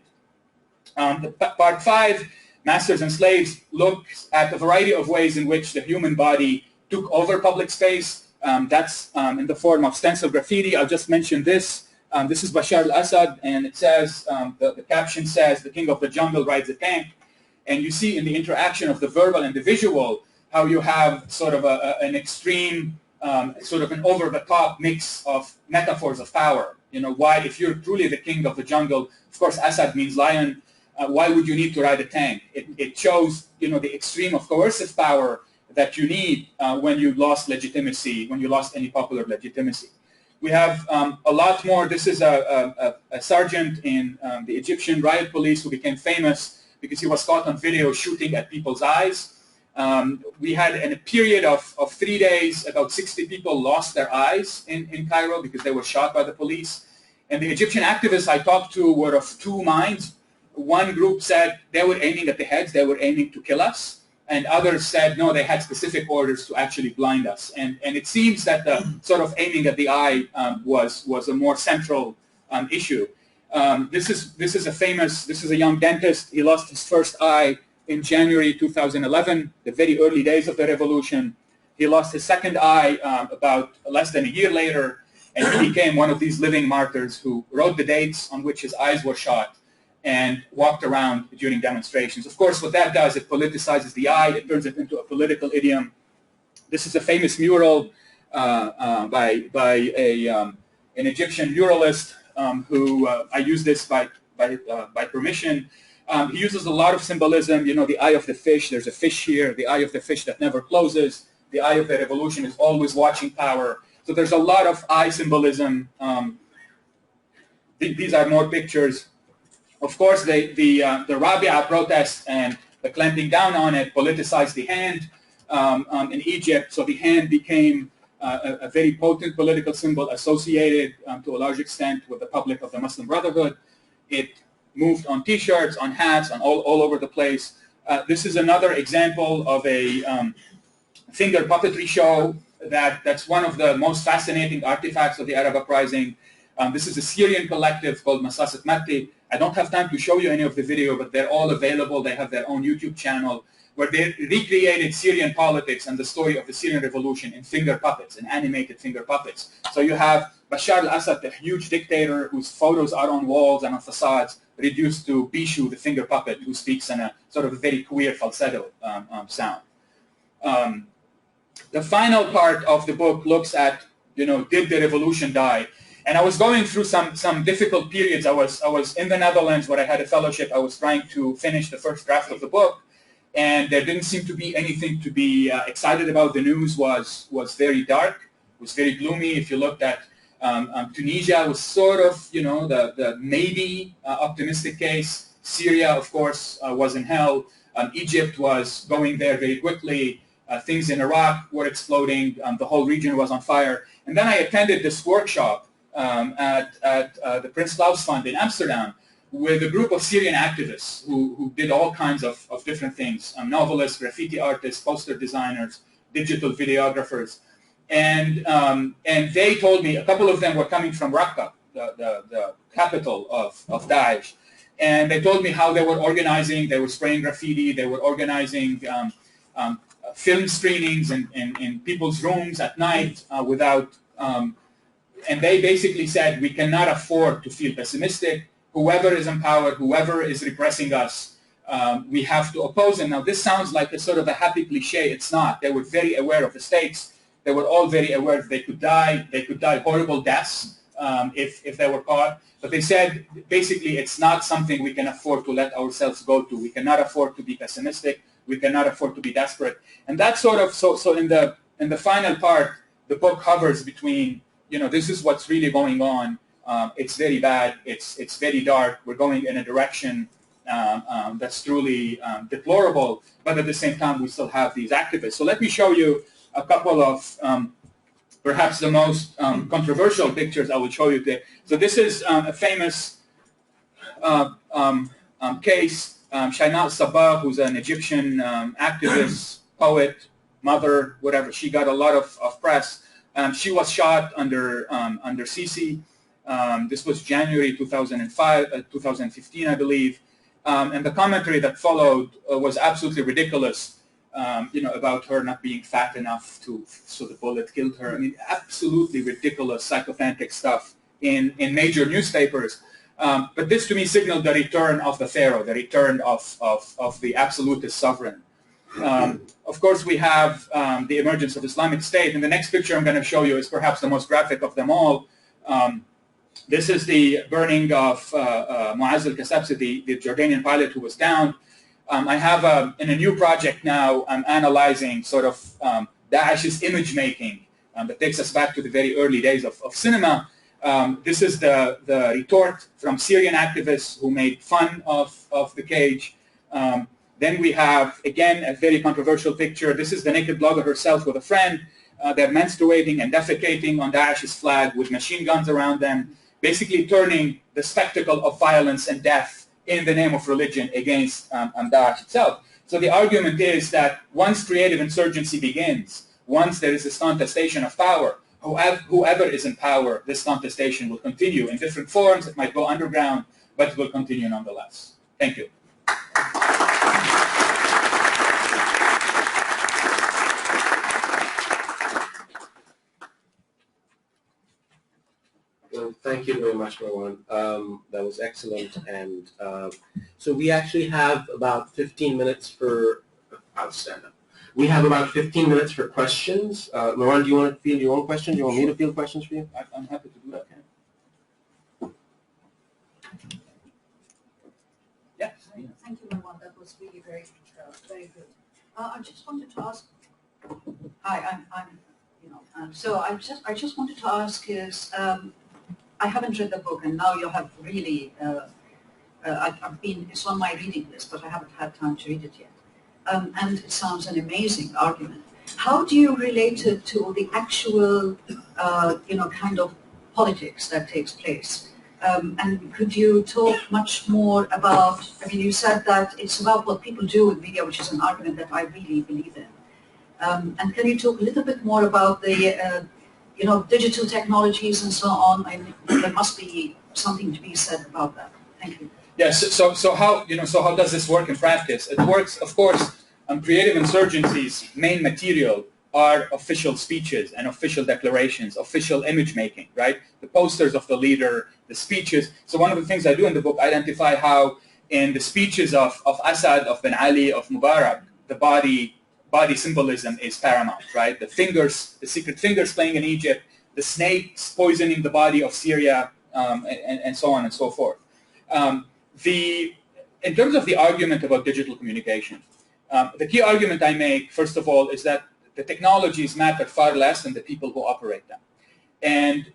Speaker 5: Part 5, Masters and Slaves, looks at a variety of ways in which the human body took over public space. That's in the form of stencil graffiti. I'll just mention this. This is Bashar al-Assad, and it says, the caption says, "The king of the jungle rides a tank." And you see in the interaction of the verbal and the visual how you have sort of an extreme, sort of an over-the-top mix of metaphors of power. Why, if you're truly the king of the jungle, of course Assad means lion, why would you need to ride a tank? It shows, the extreme of coercive power that you need when you lost legitimacy, when you lost any popular legitimacy. We have a lot more. This is a sergeant in the Egyptian riot police who became famous because he was caught on video shooting at people's eyes. We had in a period of 3 days, about 60 people lost their eyes in Cairo because they were shot by the police. And the Egyptian activists I talked to were of two minds. One group said they were aiming at the heads, they were aiming to kill us. And others said, no, they had specific orders to actually blind us. And it seems that the sort of aiming at the eye was a more central issue. This is a young dentist. He lost his first eye in January 2011, the very early days of the revolution. He lost his second eye about less than a year later, and he became one of these living martyrs who wrote the dates on which his eyes were shot. and walked around during demonstrations. Of course, what that does, it politicizes the eye, it turns it into a political idiom. This is a famous mural by an Egyptian muralist who I use this by permission. He uses a lot of symbolism, you know, the eye of the fish, there's a fish here, the eye of the fish that never closes, the eye of the revolution is always watching power. So there's a lot of eye symbolism. These are more pictures. Of course, the Rabia protest and the clamping down on it politicized the hand in Egypt. So the hand became a very potent political symbol associated to a large extent with the public of the Muslim Brotherhood. It moved on T-shirts, on hats, on all over the place. This is another example of a finger puppetry show that's one of the most fascinating artifacts of the Arab uprising. This is a Syrian collective called Masasat Matti. I don't have time to show you any of the video, but they're all available. They have their own YouTube channel where they recreated Syrian politics and the story of the Syrian revolution in finger puppets, in animated finger puppets. So you have Bashar al-Assad, the huge dictator whose photos are on walls and on facades, reduced to Bishu, the finger puppet, who speaks in a sort of a very queer falsetto sound. The final part of the book looks at, you know, did the revolution die? And I was going through some difficult periods. I was in the Netherlands where I had a fellowship. I was trying to finish the first draft of the book, and there didn't seem to be anything to be excited about. The news was very dark, was very gloomy. If you looked at Tunisia, was sort of, you know, the maybe optimistic case. Syria, of course, was in hell. Egypt was going there very quickly. Things in Iraq were exploding. The whole region was on fire. And then I attended this workshop at the Prince Claus Fund in Amsterdam with a group of Syrian activists who did all kinds of different things, novelists, graffiti artists, poster designers, digital videographers. And they told me, a couple of them were coming from Raqqa, the capital of Daesh. And they told me how they were organizing, they were spraying graffiti, they were organizing film screenings in people's rooms at night without... and they basically said, we cannot afford to feel pessimistic. Whoever is in power, whoever is repressing us, we have to oppose them. Now, this sounds like a sort of a happy cliche. It's not. They were very aware of the stakes. They were all very aware that they could die. They could die horrible deaths if they were caught. But they said, basically, it's not something we can afford to let ourselves go to. We cannot afford to be pessimistic. We cannot afford to be desperate. And that's sort of, so in the final part, the book hovers between, you know, this is what's really going on. It's very bad. It's very dark. We're going in a direction that's truly deplorable. But at the same time, we still have these activists. So let me show you a couple of perhaps the most controversial pictures I will show you today. So this is a famous case. Shaina al-Sabah, who's an Egyptian activist, poet, mother, whatever. She got a lot of press. She was shot under Sisi. This was January 2015, I believe. And the commentary that followed was absolutely ridiculous, you know, about her not being fat enough so the bullet killed her. I mean, absolutely ridiculous psychophantic stuff in major newspapers. But this to me signaled the return of the pharaoh, the return of the absolutist sovereign. Of course, we have the emergence of Islamic State. And the next picture I'm going to show you is perhaps the most graphic of them all. This is the burning of Mu'azz al-Kasabsi, the Jordanian pilot who was downed. I have, in a new project now, I'm analyzing sort of Daesh's image making that takes us back to the very early days of cinema. This is the retort from Syrian activists who made fun of the cage. Then we have, again, a very controversial picture. This is the naked blogger herself with a friend. They're menstruating and defecating on Daesh's flag with machine guns around them, basically turning the spectacle of violence and death in the name of religion against Daesh itself. So the argument is that once creative insurgency begins, once there is this contestation of power, whoever is in power, this contestation will continue in different forms. It might go underground, but it will continue nonetheless. Thank you.
Speaker 4: Well, thank Thank you very much, Marwan. That was excellent. And so we actually have about 15 minutes for, I'll stand up. We have about 15 minutes for questions. Marwan, do you want to field your own questions? Do you want me to field questions for you?
Speaker 5: I'm happy to do that. Yeah.
Speaker 6: Thank you, Marwan. That was really very good. I just wanted to ask. Hi, I just wanted to ask is, I haven't read the book, and now you have really. It's on my reading list, but I haven't had time to read it yet. And it sounds an amazing argument. How do you relate it to the actual, kind of politics that takes place? And could you talk much more about, you said that it's about what people do with media, which is an argument that I really believe in. And can you talk a little bit more about the, digital technologies and so on? There must be something to be said about that. Thank you.
Speaker 5: Yes. So how does this work in practice? It works, of course. Creative Insurgency's main material are official speeches and official declarations, official image making, right? The posters of the leader, the speeches. So one of the things I do in the book, identify how in the speeches of Assad, of Ben Ali, of Mubarak, the body symbolism is paramount, right? The fingers, the secret fingers playing in Egypt, the snakes poisoning the body of Syria, and so on and so forth. In terms of the argument about digital communication, the key argument I make, first of all, is that the technologies matter far less than the people who operate them. And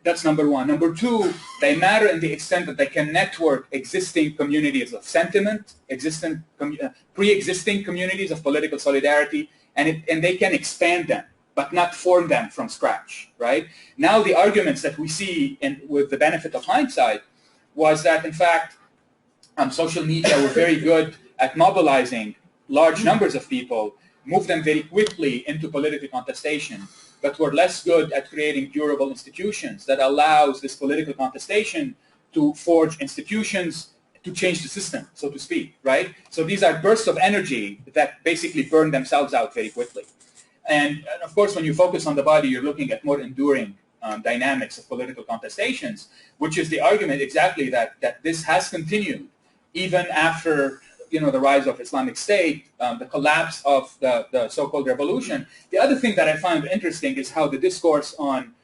Speaker 5: that's number one. Number two, they matter in the extent that they can network existing communities of sentiment, pre-existing communities of political solidarity, and they can expand them, but not form them from scratch, right? Now the arguments that we see, with the benefit of hindsight, was that, in fact, social media were very good at mobilizing large numbers of people, move them very quickly into political contestation, but were less good at creating durable institutions that allows this political contestation to forge institutions to change the system, so to speak, right? So these are bursts of energy that basically burn themselves out very quickly. And of course, when you focus on the body, you're looking at more enduring dynamics of political contestations, which is the argument exactly that this has continued even after the rise of Islamic State, the collapse of the so-called revolution. The other thing that I find interesting is how the discourse on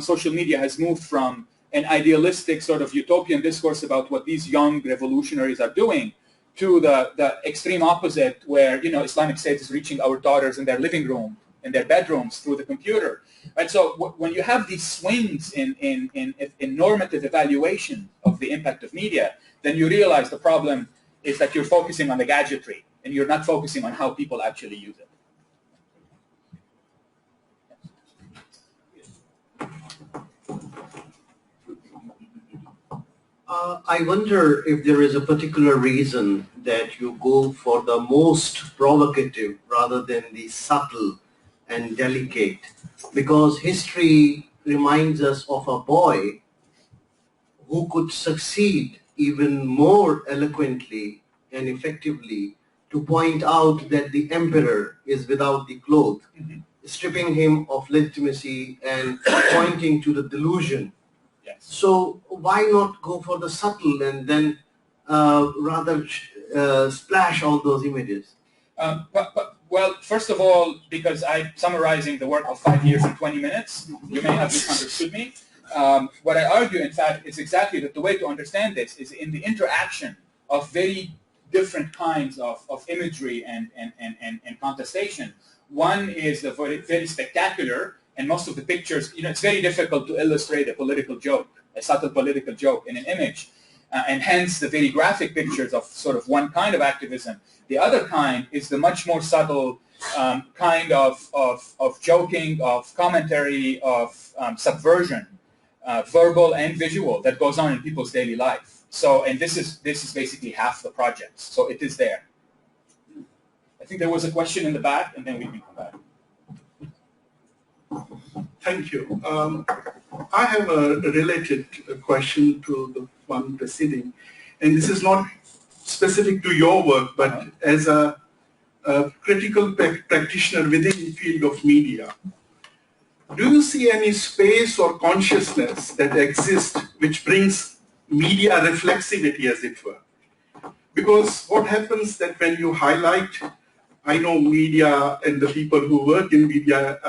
Speaker 5: social media has moved from an idealistic sort of utopian discourse about what these young revolutionaries are doing to the extreme opposite, where Islamic State is reaching our daughters in their living room, in their bedrooms through the computer. Right? So when you have these swings in normative evaluation of the impact of media, then you realize the problem is that you're focusing on the gadgetry and you're not focusing on how people actually use it.
Speaker 7: I wonder if there is a particular reason that you go for the most provocative rather than the subtle and delicate, because history reminds us of a boy who could succeed even more eloquently and effectively to point out that the emperor is without the cloth, stripping him of legitimacy and pointing to the delusion.
Speaker 5: Yes.
Speaker 7: So why not go for the subtle and then rather splash all those images?
Speaker 5: Well, first of all, because I'm summarizing the work of 5 years in 20 minutes, you may have misunderstood me. What I argue, in fact, is exactly that the way to understand this is in the interaction of very different kinds of imagery and contestation. One is the very spectacular, and most of the pictures, it's very difficult to illustrate a political joke, a subtle political joke in an image, and hence the very graphic pictures of sort of one kind of activism. The other kind is the much more subtle kind of joking, of commentary, of subversion, verbal and visual, that goes on in people's daily life. So, and this is basically half the project. So it is there. I think there was a question in the back, and then we can come back.
Speaker 8: Thank you. I have a related question to the one preceding, and this is not specific to your work, but as a critical practitioner within the field of media. do you see any space or consciousness that exists which brings media reflexivity, as it were? Because what happens that when you highlight, I know media and the people who work in media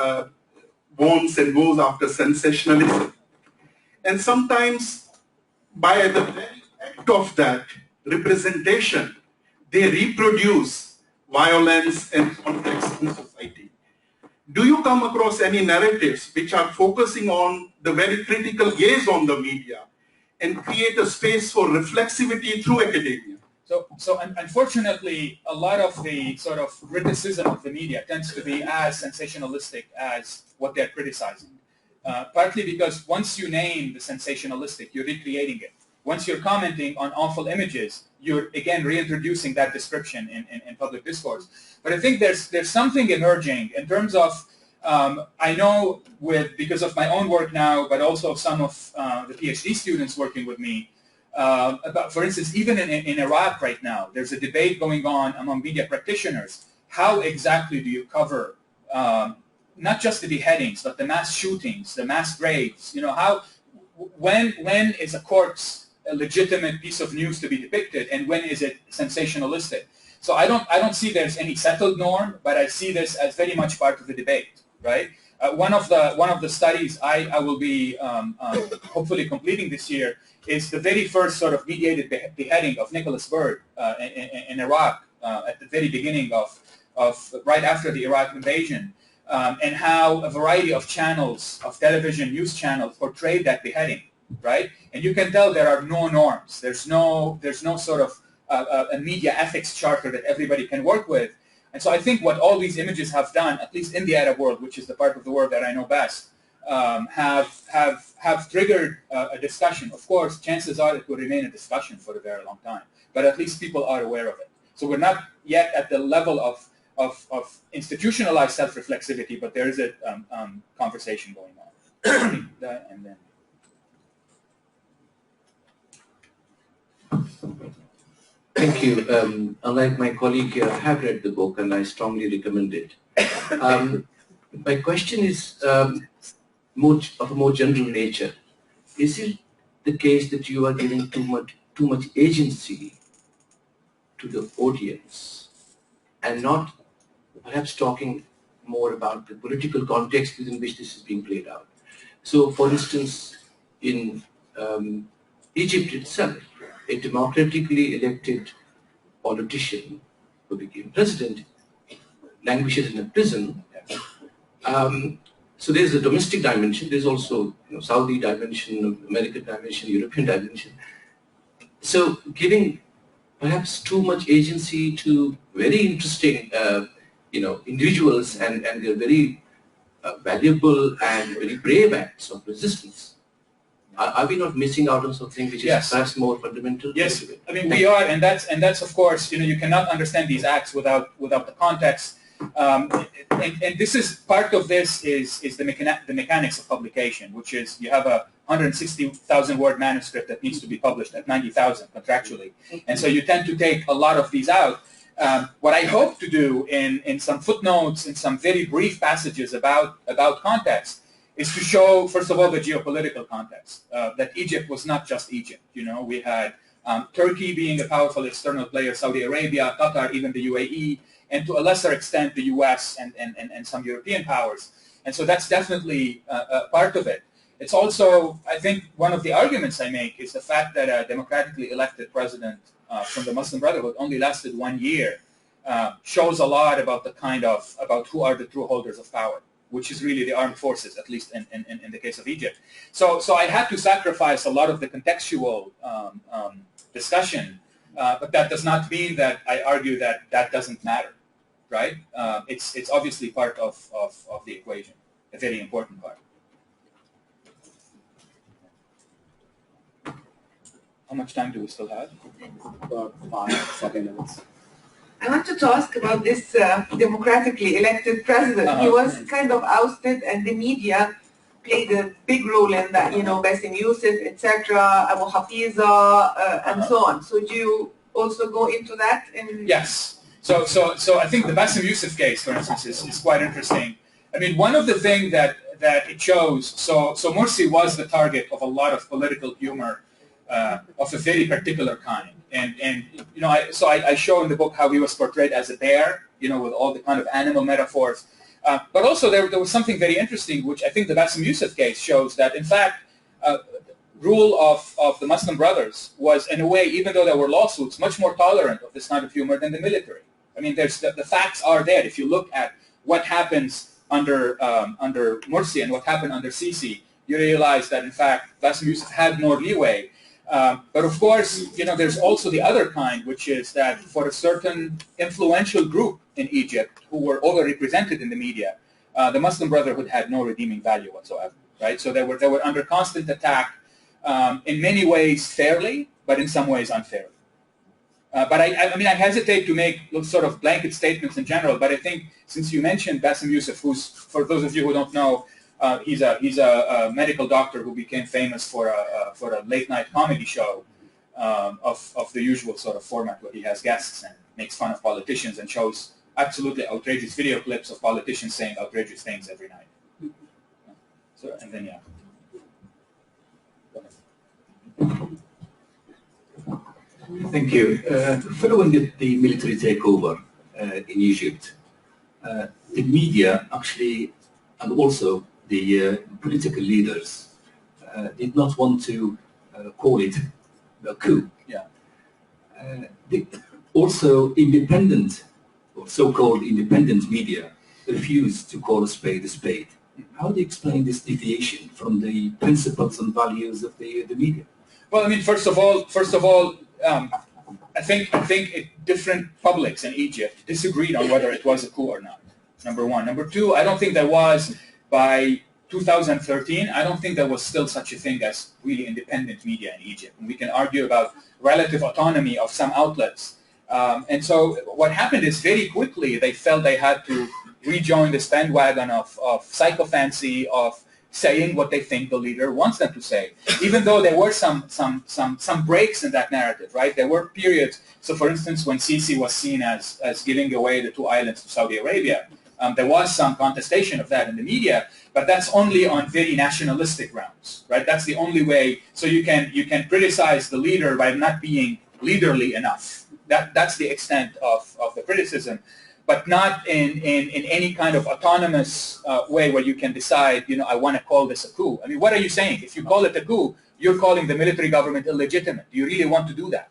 Speaker 8: wants and goes after sensationalism. And sometimes by the very act of that representation, they reproduce violence and conflicts in society. Do you come across any narratives which are focusing on the very critical gaze on the media and create a space for reflexivity through academia?
Speaker 5: So unfortunately, a lot of the sort of criticism of the media tends to be as sensationalistic as what they're criticizing. Partly because once you name the sensationalistic, you're recreating it. Once you're commenting on awful images, you're again reintroducing that description in public discourse. But I think there's something emerging in terms of, I know because of my own work now, but also some of the PhD students working with me, about, for instance, even in Iraq right now, there's a debate going on among media practitioners. How exactly do you cover not just the beheadings, but the mass shootings, the mass graves? You know, when is a corpse a legitimate piece of news to be depicted, and when is it sensationalistic? So I don't see there's any settled norm, but I see this as very much part of the debate, right? One of the studies I will be hopefully completing this year is the very first sort of mediated beheading of Nicholas Bird in Iraq at the very beginning of right after the Iraq invasion, and how a variety of channels, of television news channels, portrayed that beheading, right? And you can tell there are no norms. There's no sort of a media ethics charter that everybody can work with. And so I think what all these images have done, at least in the Arab world, which is the part of the world that I know best, have triggered a discussion. Of course, chances are it will remain a discussion for a very long time, but at least people are aware of it. So we're not yet at the level of institutionalized self-reflexivity, but there is a conversation going on. And then.
Speaker 7: Thank you. Unlike my colleague here, I have read the book and I strongly recommend it. My question is of a more general nature. Is it the case that you are giving too much agency to the audience and not perhaps talking more about the political context within which this is being played out? So, for instance, in Egypt itself, a democratically elected politician who became president languishes in a prison. So there's a domestic dimension. There's also Saudi dimension, American dimension, European dimension. So giving perhaps too much agency to very interesting, individuals and their very valuable and very brave acts of resistance. Are we not missing out on something which is perhaps more fundamental?
Speaker 5: Yes, I mean we are, and that's of course, you cannot understand these acts without the context. And this is part of this is the mechanics of publication, which is you have a 160,000 word manuscript that needs to be published at 90,000 contractually, and so you tend to take a lot of these out. What I hope to do in some footnotes, in some very brief passages about context, is to show, first of all, the geopolitical context, that Egypt was not just Egypt. We had Turkey being a powerful external player, Saudi Arabia, Qatar, even the UAE, and to a lesser extent the US and some European powers. And so that's definitely part of it. It's also, I think, one of the arguments I make is the fact that a democratically elected president from the Muslim Brotherhood only lasted 1 year shows a lot about about who are the true holders of power, which is really the armed forces, at least in the case of Egypt. So I had to sacrifice a lot of the contextual discussion, but that does not mean that I argue that doesn't matter, right? It's obviously part of the equation, a very important part. How much time do we still have?
Speaker 4: About 5 7 minutes.
Speaker 9: I wanted to ask about this democratically elected president. He was kind of ousted, and the media played a big role in that. Bassem Youssef, etc., Abu Hafiza, and so on. So do you also go into that?
Speaker 5: Yes. So I think the Bassem Youssef case, for instance, is quite interesting. I mean, one of the things that it shows. So Morsi was the target of a lot of political humor of a very particular kind. And you know, I show in the book how he was portrayed as a bear, you know, with all the kind of animal metaphors. But also there was something very interesting, which I think the Bassem Youssef case shows, that in fact, rule of the Muslim Brothers was, in a way, even though there were lawsuits, much more tolerant of this kind of humor than the military. I mean, there's the facts are there. If you look at what happens under Morsi and what happened under Sisi, you realize that in fact Bassem Youssef had more leeway. But of course, you know, there's also the other kind, which is that for a certain influential group in Egypt who were overrepresented in the media, the Muslim Brotherhood had no redeeming value whatsoever, right? So they were under constant attack, in many ways fairly, but in some ways unfairly. But I mean, I hesitate to make sort of blanket statements in general, but I think since you mentioned Bassem Youssef, who's, for those of you who don't know, he's a medical doctor who became famous for a late-night comedy show of the usual sort of format where he has guests and makes fun of politicians and shows absolutely outrageous video clips of politicians saying outrageous things every night. So, and then, yeah.
Speaker 10: Thank you. Following the military takeover in Egypt, the media actually, and also the political leaders, did not want to call it a coup.
Speaker 5: Yeah.
Speaker 10: Also, independent, or so-called independent media, refused to call a spade a spade. How do you explain this deviation from the principles and values of the media?
Speaker 5: Well, I mean, first of all, I think different publics in Egypt disagreed on whether it was a coup or not. Number one. Number two, I don't think there was, by 2013, I don't think there was still such a thing as really independent media in Egypt. And we can argue about relative autonomy of some outlets. And so what happened is very quickly they felt they had to rejoin this bandwagon of psychophancy, of saying what they think the leader wants them to say, even though there were some breaks in that narrative, right? There were periods. So, for instance, when Sisi was seen as giving away the two islands to Saudi Arabia, there was some contestation of that in the media, but that's only on very nationalistic grounds, right? That's the only way. So you can criticize the leader by not being leaderly enough. That's the extent of the criticism, but not in any kind of autonomous way where you can decide, you know, I want to call this a coup. I mean, what are you saying? If you call it a coup, you're calling the military government illegitimate. Do you really want to do that?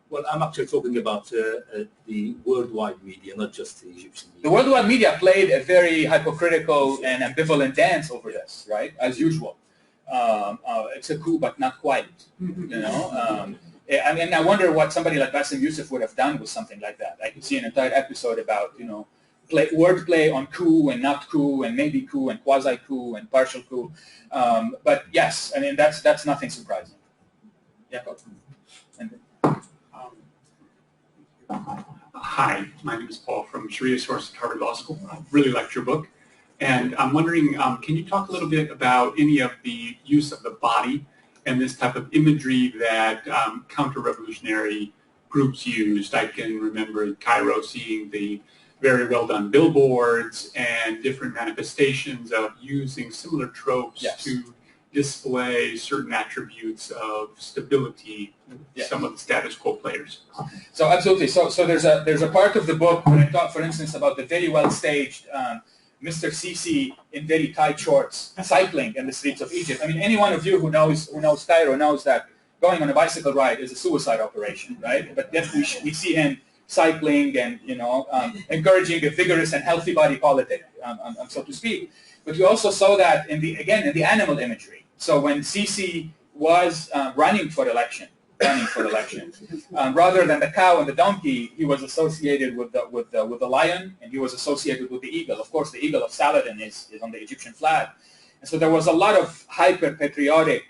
Speaker 10: Well, I'm actually talking about the worldwide media, not just the Egyptian media.
Speaker 5: The worldwide media played a very hypocritical and ambivalent dance over this, right? As usual. It's a coup, but not quite, you know? I mean, I wonder what somebody like Bassem Youssef would have done with something like that. I could see an entire episode about, you know, wordplay on coup and not coup and maybe coup and quasi-coup and partial coup. But yes, I mean, that's nothing surprising. Yeah, go.
Speaker 11: Hi, my name is Paul from Sharia Source at Harvard Law School. I really liked your book. And I'm wondering, can you talk a little bit about any of the use of the body and this type of imagery that counter-revolutionary groups used? I can remember in Cairo seeing the very well-done billboards and different manifestations of using similar tropes to display certain attributes of stability in some of the status quo players.
Speaker 5: So absolutely. So there's a part of the book where I talk, for instance, about the very well-staged Mr. Sisi in very tight shorts cycling in the streets of Egypt. I mean, any one of you who knows Cairo knows that going on a bicycle ride is a suicide operation, right? But yet we see him cycling and, you know, encouraging a vigorous and healthy body politic, so to speak. But we also saw that in the animal imagery. So when Sisi was running for election, rather than the cow and the donkey, he was associated with the lion, and he was associated with the eagle. Of course, the eagle of Saladin is on the Egyptian flag, and so there was a lot of hyper-patriotic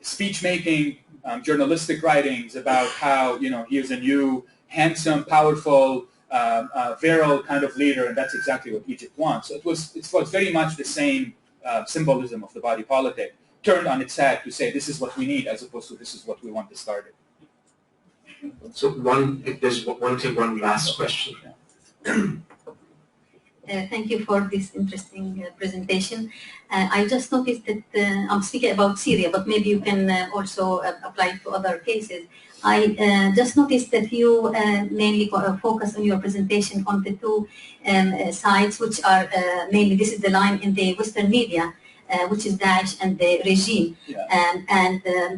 Speaker 5: speech-making, journalistic writings about how, you know, he is a new, handsome, powerful, virile kind of leader, and that's exactly what Egypt wants. So it was very much the same symbolism of the body politic turned on its head to say this is what we need as opposed to this is what we want discarded.
Speaker 4: So there's one last question.
Speaker 12: Thank you for this interesting presentation. I just noticed that I'm speaking about Syria, but maybe you can also apply to other cases. I just noticed that you mainly focus on your presentation on the two sides, which are mainly, this is the line in the Western media, which is Daesh and the regime. Yeah.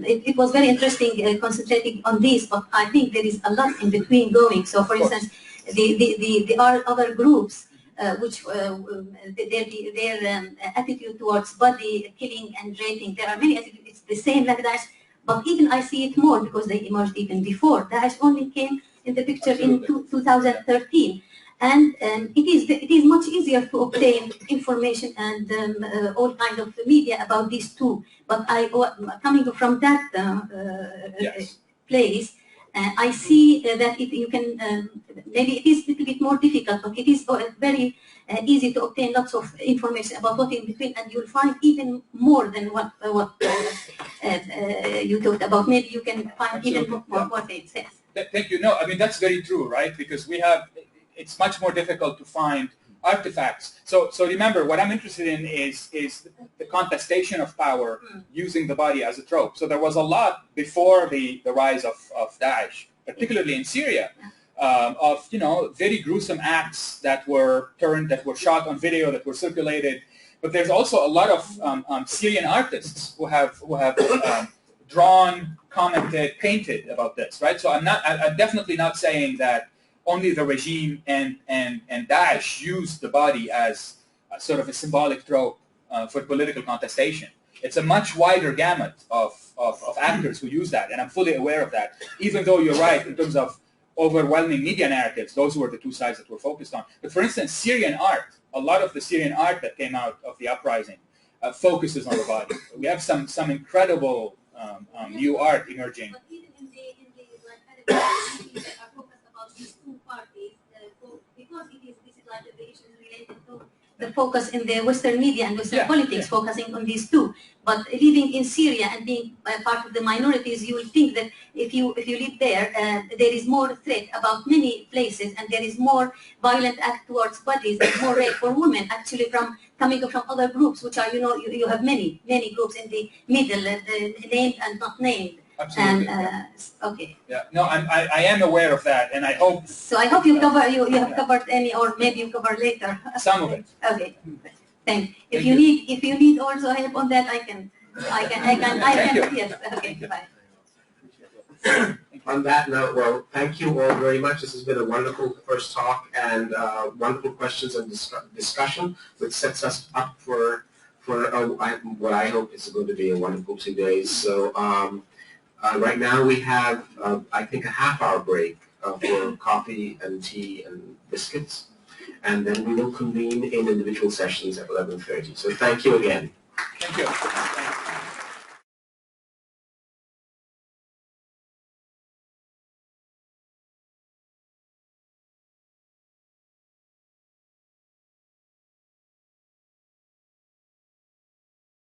Speaker 12: It was very interesting concentrating on this, but I think there is a lot in between going. So, for instance, there are other groups which their attitude towards body killing and raping, there are many attitudes, it's the same like Daesh, but even I see it more because they emerged even before. Daesh only came in the picture in 2013. And it is much easier to obtain information and all kinds of media about these two. But coming from that place, I see that you can, maybe it is a little bit more difficult, but it is very easy to obtain lots of information about what in between, and you'll find even more than what you talked about. Maybe you can find even more what it says.
Speaker 5: Thank you. No, I mean, that's very true, right? Because it's much more difficult to find artifacts. So remember, what I'm interested in is the contestation of power using the body as a trope. So there was a lot before the rise of Daesh, particularly in Syria, of very gruesome acts that were shot on video, that were circulated. But there's also a lot of Syrian artists who have drawn, commented, painted about this, right? So I'm definitely not saying that only the regime and Daesh used the body as a sort of a symbolic trope for political contestation. It's a much wider gamut of actors who use that, and I'm fully aware of that. Even though you're right in terms of overwhelming media narratives, those were the two sides that were focused on. But for instance, Syrian art, a lot of the Syrian art that came out of the uprising focuses on the body. We have some incredible new art emerging.
Speaker 12: But even in the these two parties, because this is like the issue related to the focus in the Western media and Western politics, focusing on these two. But living in Syria and being part of the minorities, you will think that if you live there, there is more threat about many places, and there is more violent act towards bodies, and more rape for women, actually coming from other groups, which are, you have many groups in the middle, named and not named.
Speaker 5: Absolutely.
Speaker 12: And, okay.
Speaker 5: Yeah. No, I am aware of that, and I hope.
Speaker 12: So I hope you have covered any, or maybe you cover later.
Speaker 5: Some of it.
Speaker 12: Okay. Thanks. If you need also help on that, I can. Yes. Okay. Bye.
Speaker 4: On that note, well, thank you all very much. This has been a wonderful first talk and wonderful questions and discussion, which sets us up for what I hope is going to be a wonderful 2 days. So. Right now we have, I think, a half-hour break for coffee and tea and biscuits, and then we will convene in individual sessions at 11:30. So thank you again.
Speaker 5: Thank you.